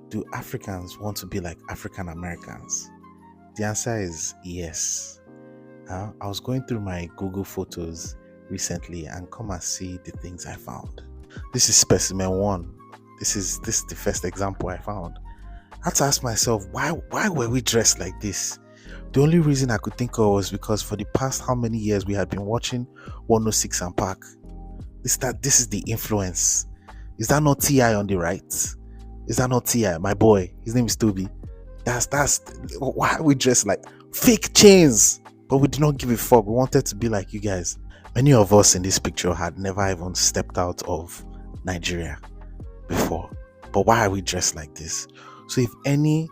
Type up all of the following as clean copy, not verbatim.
do Africans want to be like African Americans? The answer is yes. I was going through my Google Photos recently and come and see the things I found. This is specimen one. This is the first example I found. I had to ask myself, why were we dressed like this? The only reason I could think of was because for the past how many years we had been watching 106 and Park. This is the influence. Is that not T.I. on the right? Is that not T.I.? My boy, his name is Toby. That's why are we dressed like fake chains? But we did not give a fuck. We wanted to be like you guys. Many of us in this picture had never even stepped out of Nigeria before. But why are we dressed like this? So if any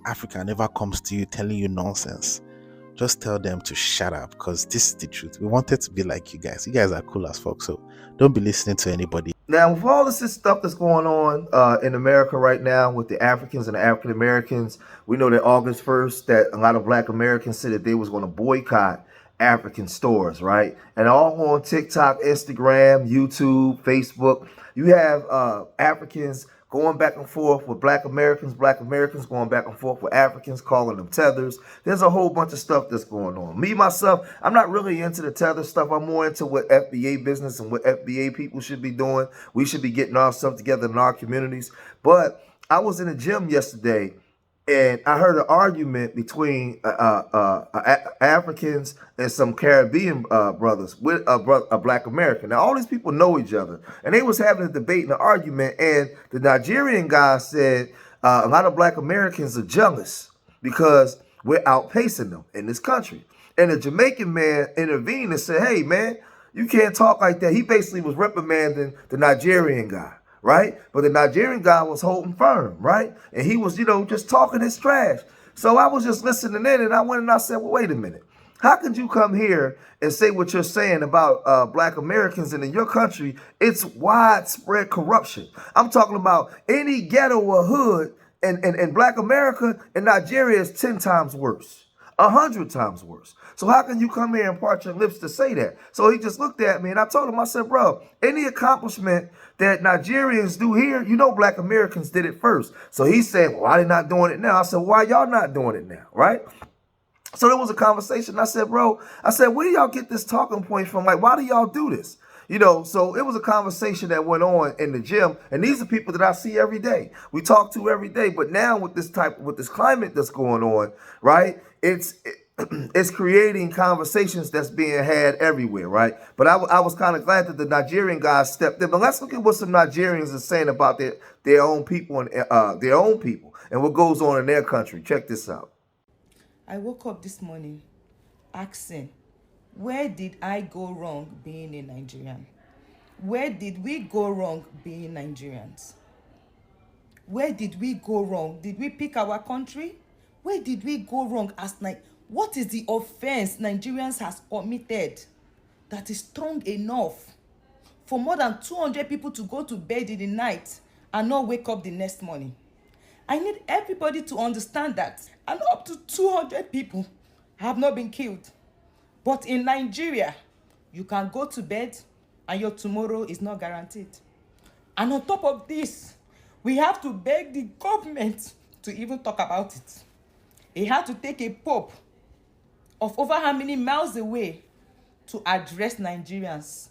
African ever comes to you telling you nonsense, just tell them to shut up, because this is the truth. We wanted to be like you guys. You guys are cool as fuck, so don't be listening to anybody. Now, with all this stuff that's going on in America right now with the Africans and the African Americans, we know that August 1st that a lot of Black Americans said that they was going to boycott African stores, right? And all on TikTok, Instagram, YouTube, Facebook, you have Africans going back and forth with Black Americans going back and forth with Africans, calling them tethers. There's a whole bunch of stuff that's going on. Me, myself, I'm not really into the tether stuff. I'm more into what FBA business and what FBA people should be doing. We should be getting our stuff together in our communities. But I was in the gym yesterday, and I heard an argument between Africans and some Caribbean brothers with a Black American. Now, all these people know each other, and they was having a debate and an argument, and the Nigerian guy said a lot of Black Americans are jealous because we're outpacing them in this country. And the Jamaican man intervened and said, hey, man, you can't talk like that. He basically was reprimanding the Nigerian guy, right? But the Nigerian guy was holding firm, right? And he was, just talking his trash. So I was just listening in, and I went and I said, well, wait a minute. How could you come here and say what you're saying about Black Americans, and in your country, it's widespread corruption? I'm talking about any ghetto or hood in Black America and Nigeria is 10 times worse. 100 times worse. So how can you come here and part your lips to say that? So he just looked at me, and I told him, I said, bro, any accomplishment that Nigerians do here, Black Americans did it first. So he said, well, why they not doing it now? I said, why y'all not doing it now, right? So there was a conversation. I said, bro, where do y'all get this talking point from? Like, why do y'all do this? So it was a conversation that went on in the gym, and these are people that I see every day. We talk to every day, but now with this climate that's going on, right? It's creating conversations that's being had everywhere, right? But I was kind of glad that the Nigerian guys stepped in. But let's look at what some Nigerians are saying about their own people and what goes on in their country. Check this out. I woke up this morning asking, where did I go wrong being a Nigerian? Where did we go wrong being Nigerians? Where did we go wrong? Did we pick our country? Where did we go wrong what is the offense Nigerians has committed that is strong enough for more than 200 people to go to bed in the night and not wake up the next morning? I need everybody to understand that. And up to 200 people have not been killed. But in Nigeria, you can go to bed and your tomorrow is not guaranteed. And on top of this, we have to beg the government to even talk about it. They had to take a pope of over how many miles away to address Nigerians,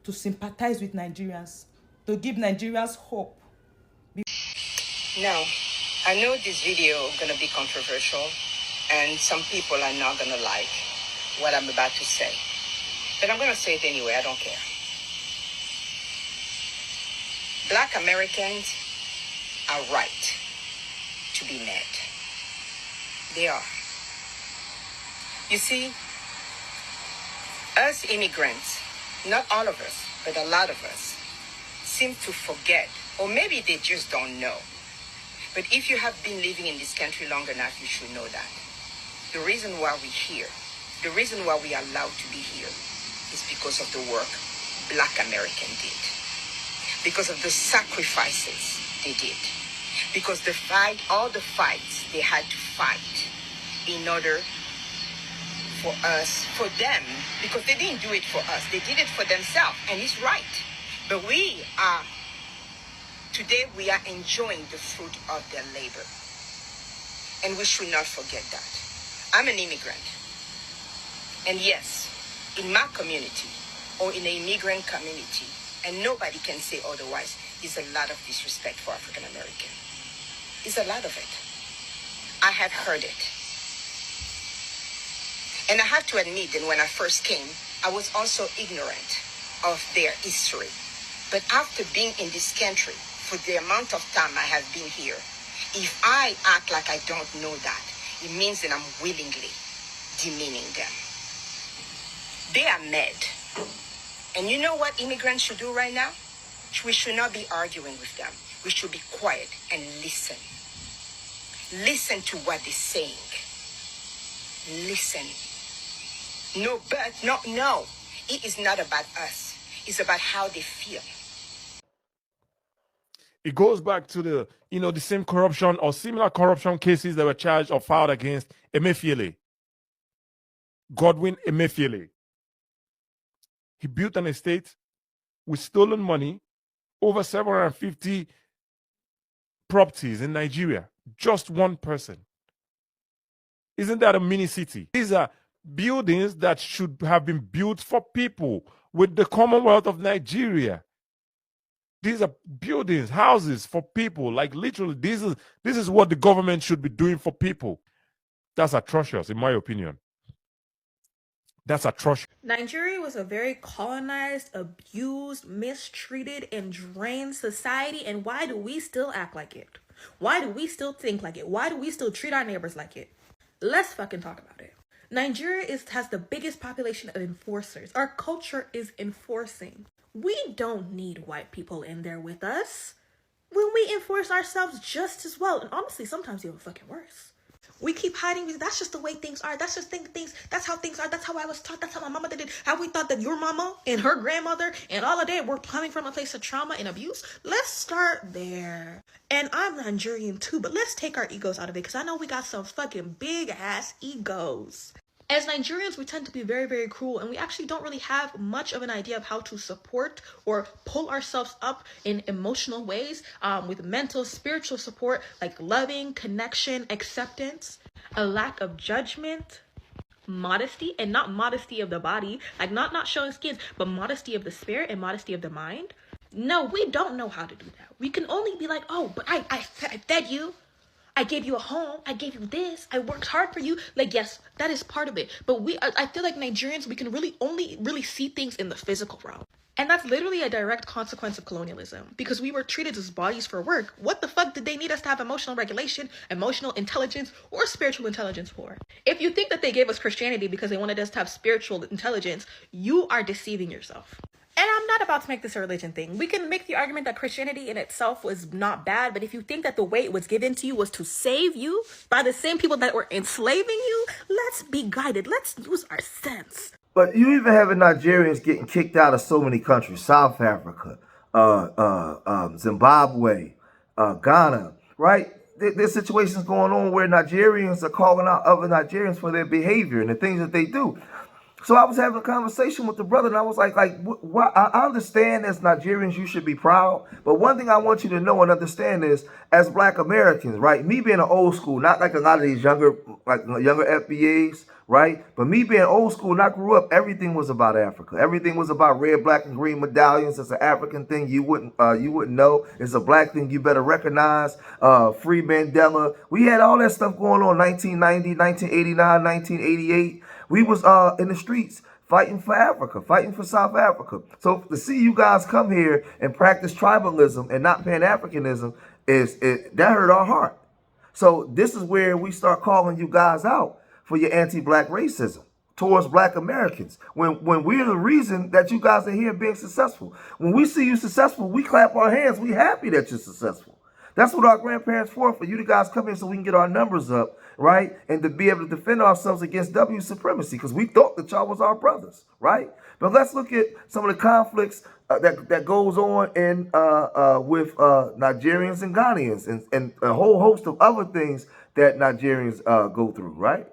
to sympathize with Nigerians, to give Nigerians hope. Now, I know this video is going to be controversial, and some people are not going to like what I'm about to say. But I'm going to say it anyway. I don't care. Black Americans are right to be mad. They are. You see, us immigrants, not all of us, but a lot of us, seem to forget, or maybe they just don't know. But if you have been living in this country long enough, you should know that. The reason why we're here, the reason why we are allowed to be here, is because of the work Black Americans did. Because of the sacrifices they did. Because all the fights they had to fight in order for them, because they didn't do it for us, they did it for themselves, and it's right. But we are Today we are enjoying the fruit of their labor. And we should not forget that. I'm an immigrant. And yes, in my community or in the immigrant community, and nobody can say otherwise, is a lot of disrespect for African American. It's a lot of it. I have heard it. And I have to admit that when I first came, I was also ignorant of their history. But after being in this country for the amount of time I have been here, if I act like I don't know that, it means that I'm willingly demeaning them. They are mad. And you know what immigrants should do right now? We should not be arguing with them. We should be quiet and listen. Listen to what they're saying. Listen. No. It is not about us. It's about how they feel. It goes back to the, the same corruption or similar corruption cases that were charged or filed against Emefiele. Godwin Emefiele. He built an estate with stolen money, over 750 properties in Nigeria. Just one person. Isn't that a mini city? These are buildings that should have been built for people with the Commonwealth of Nigeria. These are buildings, houses for people. Like literally, this is what the government should be doing for people. That's atrocious, in my opinion. That's atrocious. Nigeria was a very colonized, abused, mistreated, and drained society. And why do we still act like it? Why do we still think like it? Why do we still treat our neighbors like it? Let's fucking talk about it. Nigeria has the biggest population of enforcers. Our culture is enforcing. We don't need white people in there with us. When we enforce ourselves just as well, and honestly, sometimes even fucking worse. We keep hiding because that's just the way things are. That's just things. That's how things are. That's how I was taught. That's how my mama did it. How we thought that your mama and her grandmother and all of that were coming from a place of trauma and abuse. Let's start there. And I'm Nigerian too, but let's take our egos out of it because I know we got some fucking big ass egos. As Nigerians, we tend to be very, very cruel, and we actually don't really have much of an idea of how to support or pull ourselves up in emotional ways with mental, spiritual support, like loving, connection, acceptance, a lack of judgment, modesty, and not modesty of the body, like not showing skins, but modesty of the spirit and modesty of the mind. No, we don't know how to do that. We can only be like, oh, but I fed you. I gave you a home. I gave you this. I worked hard for you. Like, yes, that is part of it. But I feel like Nigerians, we can only see things in the physical realm. And that's literally a direct consequence of colonialism. Because we were treated as bodies for work. What the fuck did they need us to have emotional regulation, emotional intelligence, or spiritual intelligence for? If you think that they gave us Christianity because they wanted us to have spiritual intelligence, you are deceiving yourself. And I'm not about to make this a religion thing. We can make the argument that Christianity in itself was not bad, but if you think that the way it was given to you was to save you by the same people that were enslaving you, let's be guided. Let's use our sense. But you even having Nigerians getting kicked out of so many countries: South Africa, Zimbabwe, Ghana, right? There's situations going on where Nigerians are calling out other Nigerians for their behavior and the things that they do. So I was having a conversation with the brother, and I was like, what? I understand as Nigerians you should be proud, but one thing I want you to know and understand is, as Black Americans, right? Me being an old school, not like a lot of these younger FBAs, right? But me being old school, and I grew up, everything was about Africa. Everything was about red, black, and green medallions. It's an African thing you wouldn't know. It's a black thing you better recognize. Free Mandela. We had all that stuff going on. 1990, 1989, 1988. We was in the streets fighting for Africa, fighting for South Africa. So to see you guys come here and practice tribalism and not Pan-Africanism that hurt our heart. So this is where we start calling you guys out for your anti-black racism towards Black Americans. When we're the reason that you guys are here being successful. When we see you successful, we clap our hands. We happy that you're successful. That's what our grandparents for you to guys come in so we can get our numbers up, right? And to be able to defend ourselves against W supremacy, because we thought that y'all was our brothers, right? But let's look at some of the conflicts that goes on in with Nigerians and Ghanaians and a whole host of other things that Nigerians go through, right?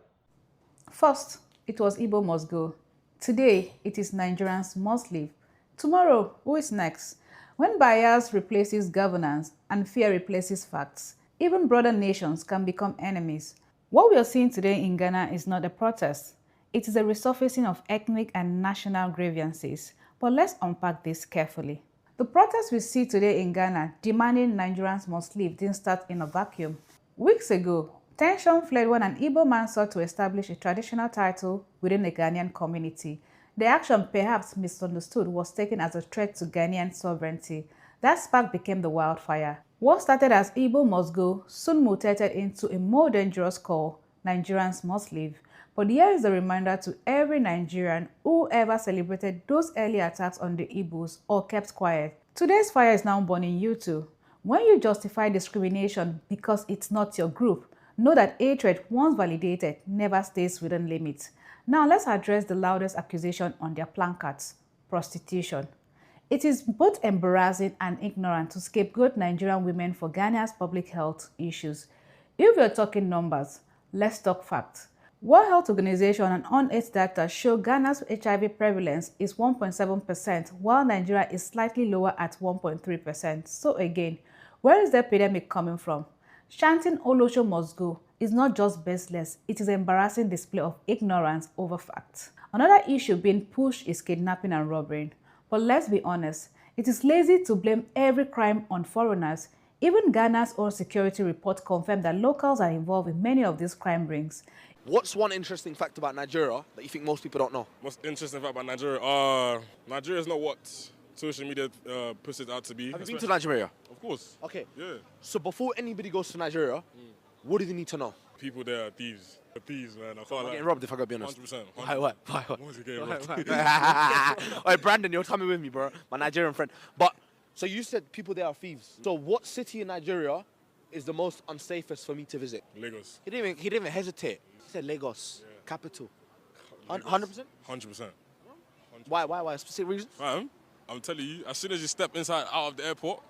First, it was Igbo must go. Today, it is Nigerians must leave. Tomorrow, who is next? When bias replaces governance and fear replaces facts, even broader nations can become enemies. What we are seeing today in Ghana is not a protest. It is a resurfacing of ethnic and national grievances. But let's unpack this carefully. The protests we see today in Ghana demanding Nigerians must leave didn't start in a vacuum. Weeks ago, tension flared when an Igbo man sought to establish a traditional title within the Ghanaian community. The action, perhaps misunderstood, was taken as a threat to Ghanaian sovereignty. That spark became the wildfire. What started as Igbo must go soon mutated into a more dangerous call: Nigerians must leave. But here is a reminder to every Nigerian who ever celebrated those early attacks on the Igbos or kept quiet. Today's fire is now burning you too. When you justify discrimination because it's not your group, know that hatred, once validated, never stays within limits. Now let's address the loudest accusation on their placards: prostitution. It is both embarrassing and ignorant to scapegoat Nigerian women for Ghana's public health issues. If we're talking numbers, let's talk facts. World Health Organization and UNAIDS data show Ghana's HIV prevalence is 1.7%, while Nigeria is slightly lower at 1.3%. So again, where is the epidemic coming from? Chanting Olosho must go is not just baseless, it is an embarrassing display of ignorance over facts. Another issue being pushed is kidnapping and robbery. But let's be honest, it is lazy to blame every crime on foreigners. Even Ghana's own security report confirmed that locals are involved in many of these crime rings. What's one interesting fact about Nigeria that you think most people don't know? What's interesting fact about Nigeria? Nigeria is not what social media puts it out to be. Have you been to Nigeria? Of course. Okay. Yeah. So before anybody goes to Nigeria, what do they need to know? People there are thieves. They're thieves, man. I can't I'm lie. getting robbed if I gotta be honest. 100%. Why? What? What's he getting robbed? Alright, Brandon, you're coming with me, bro. My Nigerian friend. But, so you said people there are thieves. So what city in Nigeria is the most unsafest for me to visit? Lagos. He didn't even hesitate. He said Lagos, capital. 100%? 100%. Why? Specific reasons? I'm telling you, as soon as you step out of the airport,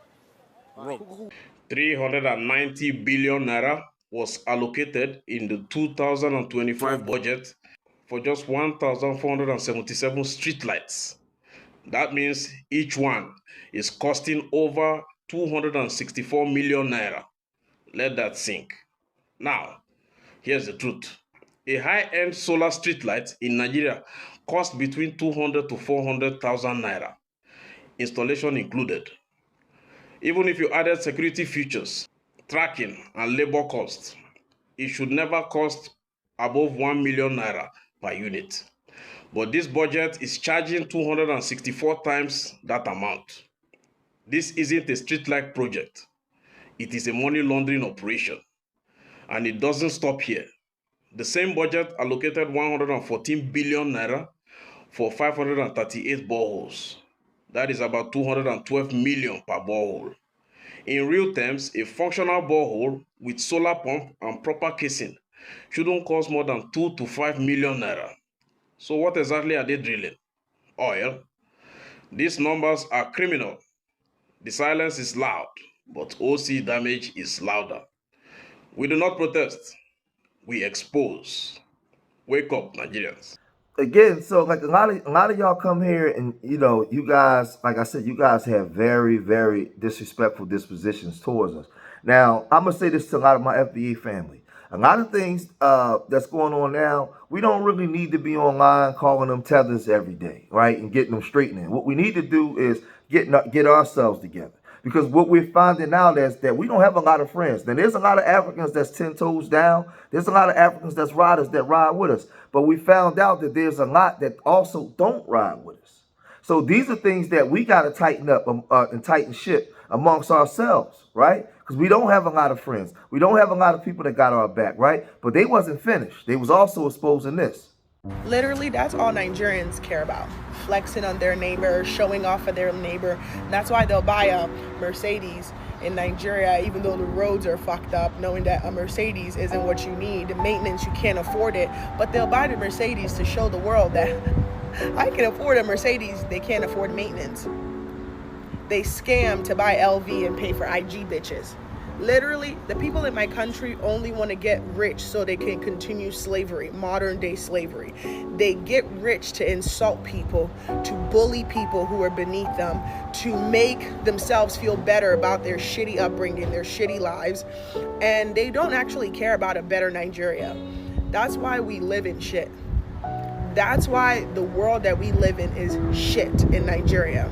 robbed. 390 billion naira was allocated in the 2025 budget for just 1,477 streetlights. That means each one is costing over 264 million naira. Let that sink. Now, here's the truth. A high-end solar streetlight in Nigeria costs between 200 to 400,000 naira, installation included. Even if you added security features, tracking, and labor costs, it should never cost above 1 million naira per unit. But this budget is charging 264 times that amount. This isn't a streetlight project. It is a money laundering operation. And it doesn't stop here. The same budget allocated 114 billion naira for 538 boreholes. That is about 212 million per borehole. In real terms, a functional borehole with solar pump and proper casing shouldn't cost more than 2 to 5 million naira. So what exactly are they drilling? Oil. These numbers are criminal. The silence is loud, but OC damage is louder. We do not protest. We expose. Wake up, Nigerians. Again, so like a lot of y'all come here and you guys, like I said, you guys have very, very disrespectful dispositions towards us. Now, I'm gonna say this to a lot of my FBA family. A lot of things that's going on now, we don't really need to be online calling them tethers every day, right? And getting them straightening. What we need to do is get ourselves together. Because what we're finding out is that we don't have a lot of friends. Now, there's a lot of Africans that's 10 toes down. There's a lot of Africans that's riders that ride with us. But we found out that there's a lot that also don't ride with us. So these are things that we got to tighten up and tighten shit amongst ourselves, right? Because we don't have a lot of friends. We don't have a lot of people that got our back, right? But they wasn't finished. They was also exposing this. Literally, that's all Nigerians care about. Flexing on their neighbor, showing off for their neighbor. And that's why they'll buy a Mercedes in Nigeria, even though the roads are fucked up, knowing that a Mercedes isn't what you need. The maintenance, you can't afford it. But they'll buy the Mercedes to show the world that I can afford a Mercedes, they can't afford maintenance. They scam to buy LV and pay for IG bitches. Literally, the people in my country only want to get rich so they can continue slavery, modern day slavery. They get rich to insult people, to bully people who are beneath them, to make themselves feel better about their shitty upbringing, their shitty lives, and they don't actually care about a better Nigeria. That's why we live in shit. That's why the world that we live in is shit in Nigeria.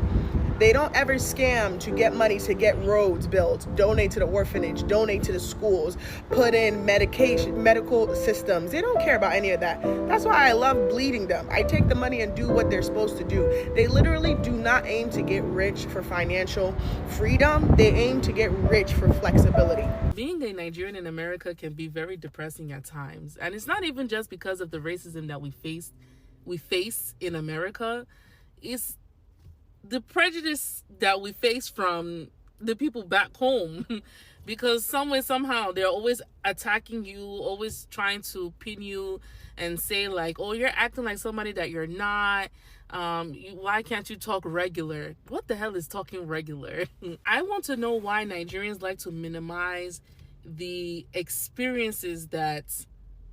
They don't ever scam to get money to get roads built, donate to the orphanage, donate to the schools, put in medical systems. They don't care about any of that. That's why I love bleeding them. I take the money and do what they're supposed to do. They literally do not aim to get rich for financial freedom. They aim to get rich for flexibility. Being a Nigerian in America can be very depressing at times. And it's not even just because of the racism that we face in America. It's the prejudice that we face from the people back home. Because some way, somehow, they're always attacking you, always trying to pin you and say like, oh, you're acting like somebody that you're not. Why can't you talk regular? What the hell is talking regular? I want to know why Nigerians like to minimize the experiences that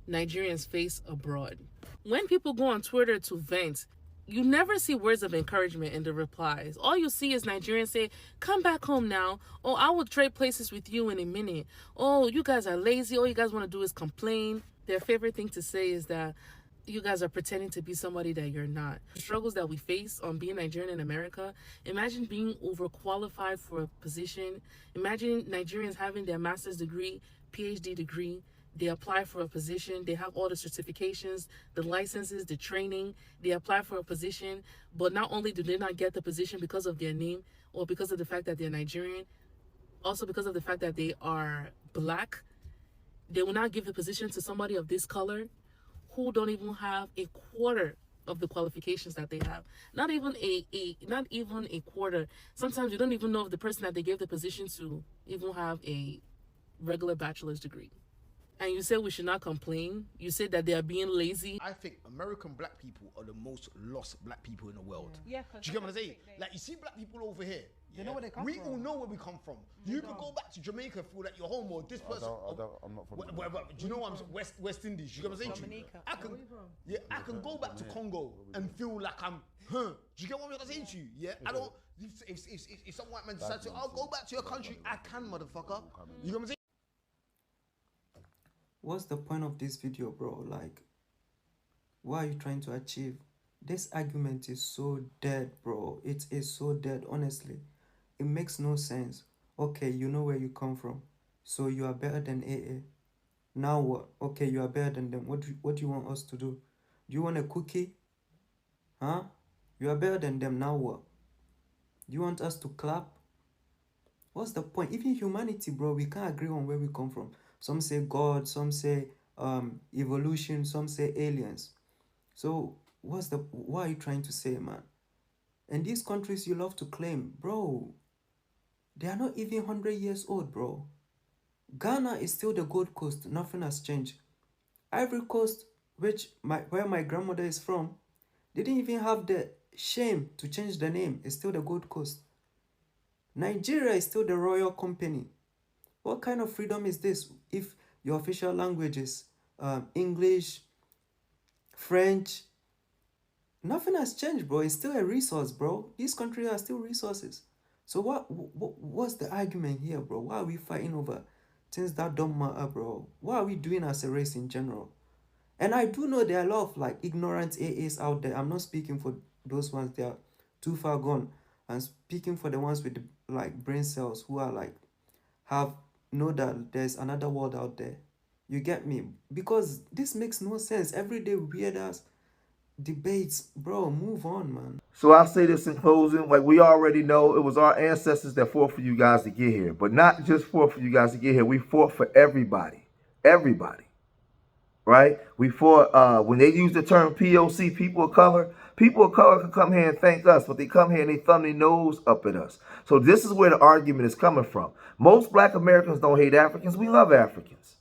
Nigerians face abroad. When people go on Twitter to vent, you never see words of encouragement in the replies. All you see is Nigerians say, come back home now. Oh, I will trade places with you in a minute. Oh, you guys are lazy. All you guys want to do is complain. Their favorite thing to say is that you guys are pretending to be somebody that you're not. The struggles that we face on being Nigerian in America, imagine being overqualified for a position. Imagine Nigerians having their master's degree, PhD degree. They apply for a position, they have all the certifications, the licenses, the training, they apply for a position, but not only do they not get the position because of their name or because of the fact that they're Nigerian, also because of the fact that they are black, they will not give the position to somebody of this color who don't even have a quarter of the qualifications that they have. Not even a quarter. Sometimes you don't even know if the person that they gave the position to even have a regular bachelor's degree. And you say we should not complain. You say that they are being lazy. I think American black people are the most lost black people in the world. Yeah. Do you get what I'm saying? Like, you see black people over here. They know where they come we from. all know where we come from. You can go back to Jamaica, feel like you're home, or this person. I'm not from Do you know I'm West Indies? You get what I'm saying? Dominica. I can go back to Congo and feel like I'm. Do you get what I'm saying to you? Yeah, I don't. If some white man decides to, I'll go back to your country. I can, motherfucker. You get what I'm saying? What's the point of this video, bro? Like, what are you trying to achieve? This argument is so dead, bro. It is so dead, honestly. It makes no sense. Okay, you know where you come from, so you are better than AA. Now what? Okay, you are better than them. What do you want us to do? Do you want a cookie? Huh? You are better than them. Now what? Do you want us to clap? What's the point? Even humanity, bro, we can't agree on where we come from. Some say God, some say evolution, some say aliens. So what are you trying to say, man? And these countries you love to claim, bro, they are not even 100 years old, bro. Ghana is still the Gold Coast. Nothing has changed. Ivory Coast, where my grandmother is from, they didn't even have the shame to change the name. It's still the Gold Coast. Nigeria is still the royal company. What kind of freedom is this if your official language is English, French? Nothing has changed, bro. It's still a resource, bro. These countries are still resources. So what's the argument here, bro? Why are we fighting over things that don't matter, bro? What are we doing as a race in general? And I do know there are a lot of like ignorant AAs out there. I'm not speaking for those ones, they are too far gone. I'm speaking for the ones with the, like, brain cells who are like know that there's another world out there. You get me? Because this makes no sense. Everyday weird ass debates, bro. Move on, man. So I'll say this in closing, like we already know, it was our ancestors that fought for you guys to get here. But not just fought for you guys to get here. We fought for everybody. Everybody. Right? We fought, when they use the term POC, people of color can come here and thank us, but they come here and they thumb their nose up at us. So this is where the argument is coming from. Most black Americans don't hate Africans. We love Africans.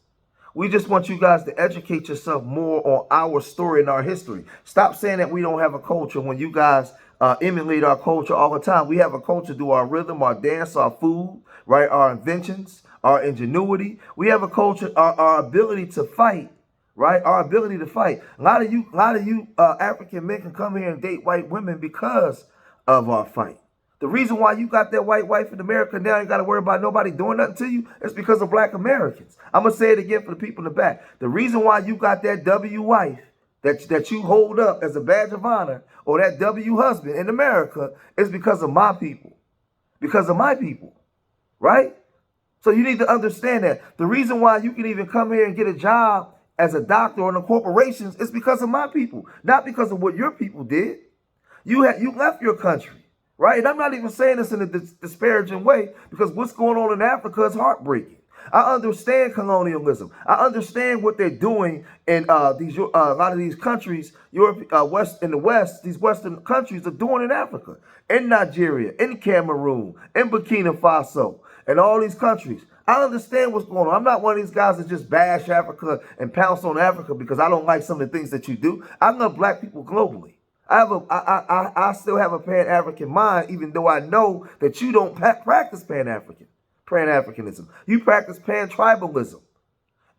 We just want you guys to educate yourself more on our story and our history. Stop saying that we don't have a culture when you guys emulate our culture all the time. We have a culture through our rhythm, our dance, our food, right? Our inventions, our ingenuity. We have a culture, our ability to fight, right? Our ability to fight. A lot of you African men can come here and date white women because of our fight. The reason why you got that white wife in America now, you got to worry about nobody doing nothing to you, is because of black Americans. I'm going to say it again for the people in the back. The reason why you got that W wife that you hold up as a badge of honor, or that W husband in America, is because of my people. Because of my people, right? So you need to understand that. The reason why you can even come here and get a job as a doctor or in the corporations is because of my people, not because of what your people did. You left your country, right? And I'm not even saying this in a disparaging way, because what's going on in Africa is heartbreaking. I understand colonialism. I understand what they're doing in a lot of these countries, Europe, in the West. These Western countries are doing in Africa, in Nigeria, in Cameroon, in Burkina Faso, and all these countries. I understand what's going on. I'm not one of these guys that just bash Africa and pounce on Africa because I don't like some of the things that you do. I love black people globally. I still have a Pan-African mind, even though I know that you don't practice Pan-Africanism. You practice Pan-tribalism.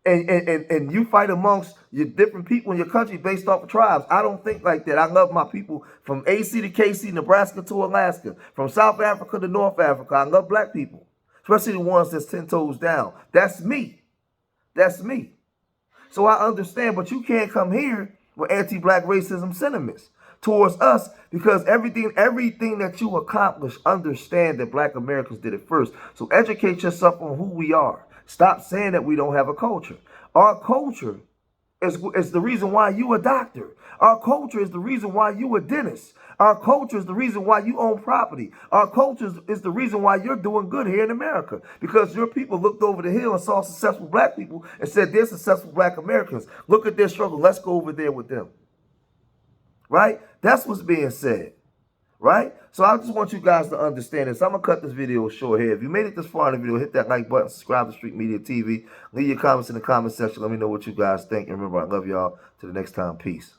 And you fight amongst your different people in your country based off of tribes. I don't think like that. I love my people from AC to KC, Nebraska to Alaska, from South Africa to North Africa. I love black people, especially the ones that's 10 toes down. That's me. That's me. So I understand, but you can't come here with anti-black racism sentiments towards us, because everything that you accomplish, understand that black Americans did it first. So educate yourself on who we are. Stop saying that we don't have a culture. Our culture is the reason why you a doctor. Our culture is the reason why you a dentist. Our culture is the reason why you own property. Our culture is the reason why you're doing good here in America, because your people looked over the hill and saw successful black people and said, they're successful black Americans. Look at their struggle. Let's go over there with them. Right? That's what's being said. Right? So I just want you guys to understand this. I'm going to cut this video short here. If you made it this far in the video, hit that like button, subscribe to Street Media TV. Leave your comments in the comment section. Let me know what you guys think. And remember, I love y'all. Till the next time. Peace.